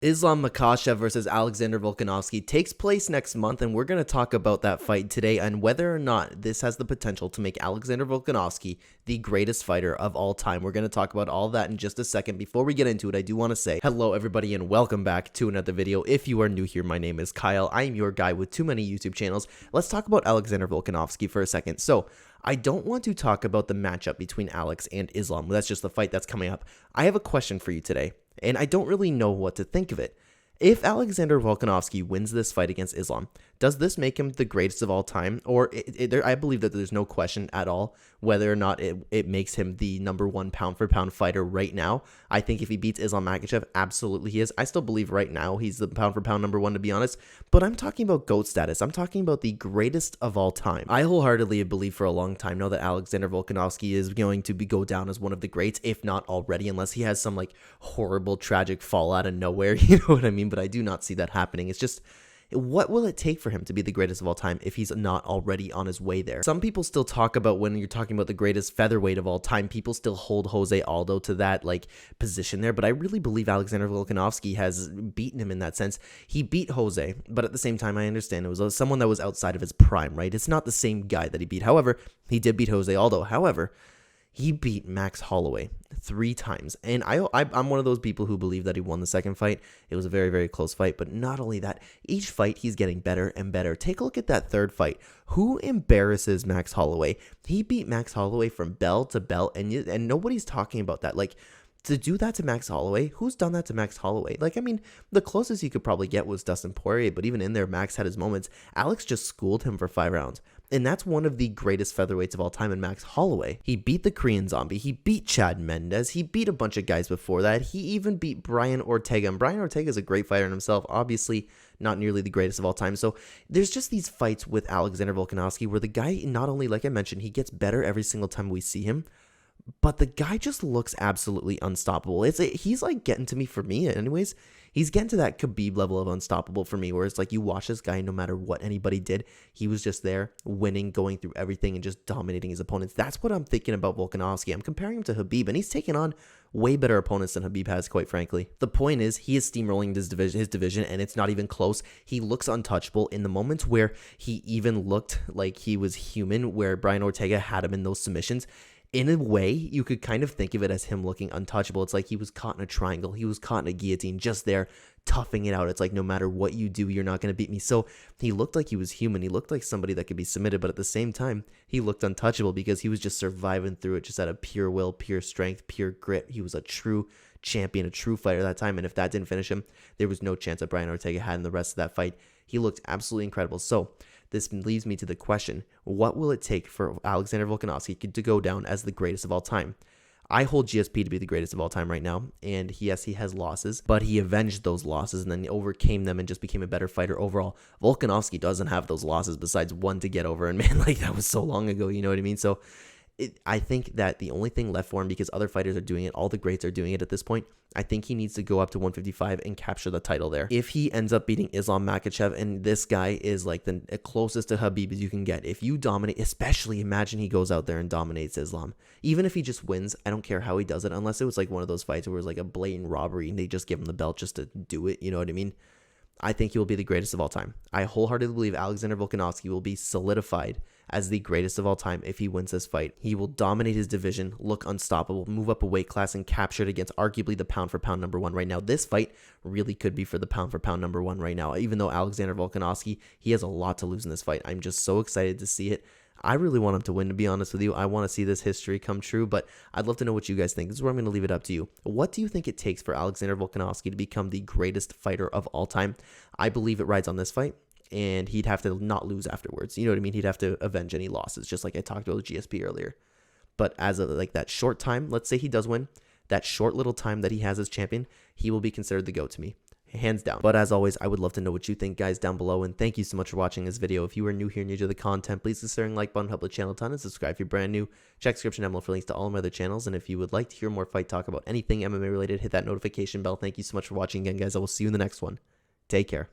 Islam Makhachev versus Alexander Volkanovski takes place next month, and we're going to talk about that fight today and whether or not this has the potential to make Alexander Volkanovski the greatest fighter of all time. We're going to talk about all that in just a second. Before we get into it, I do want to say hello, everybody, and welcome back to another video. If you are new here, my name is Kyle. I am your guy with too many YouTube channels. Let's talk about Alexander Volkanovski for a second. So, I don't want to talk about the matchup between Alex and Islam. That's just the fight that's coming up. I have a question for you today, and I don't really know what to think of it. If Alexander Volkanovski wins this fight against Islam, does this make him the greatest of all time? Or I believe that there's no question at all whether or not it makes him the #1 pound-for-pound fighter right now. I think if he beats Islam Makhachev, absolutely he is. I still believe right now he's the pound-for-pound #1, to be honest. But I'm talking about GOAT status. I'm talking about the greatest of all time. I wholeheartedly believe for a long time now that Alexander Volkanovski is going to go down as one of the greats, if not already, unless he has some like horrible, tragic fall out of nowhere. You know what I mean? But I do not see that happening. It's just, what will it take for him to be the greatest of all time if he's not already on his way there? Some people still talk about, when you're talking about the greatest featherweight of all time, people still hold Jose Aldo to that like position there, but I really believe Alexander Volkanovski has beaten him in that sense. He beat Jose, but at the same time, I understand it was someone that was outside of his prime, right? It's not the same guy that he beat. However, he did beat Jose Aldo. However, he beat Max Holloway 3 times. And I'm one of those people who believe that he won the second fight. It was a very, very close fight. But not only that, each fight he's getting better and better. Take a look at that third fight. Who embarrasses Max Holloway? He beat Max Holloway from bell to bell, and nobody's talking about that. Like, to do that to Max Holloway, who's done that to Max Holloway? Like, I mean, the closest you could probably get was Dustin Poirier, but even in there, Max had his moments. Alex just schooled him for 5 rounds. And that's one of the greatest featherweights of all time in Max Holloway. He beat the Korean Zombie. He beat Chad Mendes. He beat a bunch of guys before that. He even beat Brian Ortega. And Brian Ortega is a great fighter in himself. Obviously, not nearly the greatest of all time. So there's just these fights with Alexander Volkanovski where the guy, not only, like I mentioned, he gets better every single time we see him, but the guy just looks absolutely unstoppable. He's like getting to me, for me anyways. He's getting to that Khabib level of unstoppable for me, where it's like you watch this guy, no matter what anybody did, he was just there, winning, going through everything, and just dominating his opponents. That's what I'm thinking about Volkanovski. I'm comparing him to Khabib, and he's taken on way better opponents than Khabib has, quite frankly. The point is, he is steamrolling his division, and it's not even close. He looks untouchable in the moments where he even looked like he was human, where Brian Ortega had him in those submissions. In a way, you could kind of think of it as him looking untouchable. It's like he was caught in a triangle. He was caught in a guillotine, just there, toughing it out. It's like, no matter what you do, you're not going to beat me. So he looked like he was human. He looked like somebody that could be submitted, but at the same time, he looked untouchable because he was just surviving through it, just out of pure will, pure strength, pure grit. He was a true champion, a true fighter at that time, and if that didn't finish him, there was no chance that Brian Ortega had in the rest of that fight. He looked absolutely incredible. So this leads me to the question, what will it take for Alexander Volkanovski to go down as the greatest of all time? I hold GSP to be the greatest of all time right now, and yes, he has losses, but he avenged those losses and then overcame them and just became a better fighter overall. Volkanovski doesn't have those losses besides one to get over, and man, like, that was so long ago, you know what I mean? So I think that the only thing left for him, because other fighters are doing it, all the greats are doing it at this point, I think he needs to go up to 155 and capture the title there. If he ends up beating Islam Makhachev, and this guy is like the closest to Khabib as you can get, if you dominate, especially imagine he goes out there and dominates Islam. Even if he just wins, I don't care how he does it, unless it was like one of those fights where it was like a blatant robbery and they just give him the belt just to do it, you know what I mean? I think he will be the greatest of all time. I wholeheartedly believe Alexander Volkanovski will be solidified as the greatest of all time if he wins this fight. He will dominate his division, look unstoppable, move up a weight class, and capture it against arguably the pound-for-pound #1 right now. This fight really could be for the pound-for-pound #1 right now. Even though Alexander Volkanovski, he has a lot to lose in this fight. I'm just so excited to see it. I really want him to win, to be honest with you. I want to see this history come true, but I'd love to know what you guys think. This is where I'm going to leave it up to you. What do you think it takes for Alexander Volkanovski to become the greatest fighter of all time? I believe it rides on this fight, and he'd have to not lose afterwards. You know what I mean? He'd have to avenge any losses, just like I talked about with GSP earlier. But as of like that short time, let's say he does win, that short little time that he has as champion, he will be considered the GOAT to me. Hands down. But as always, I would love to know what you think, guys, down below, and thank you so much for watching this video. If you are new here, new to the content, please consider the like button, help the channel a ton, and subscribe if you're brand new. Check the description down below for links to all of my other channels, and if you would like to hear more fight talk about anything MMA related, hit that notification bell. Thank you so much for watching again, guys. I will see you in the next one. Take care.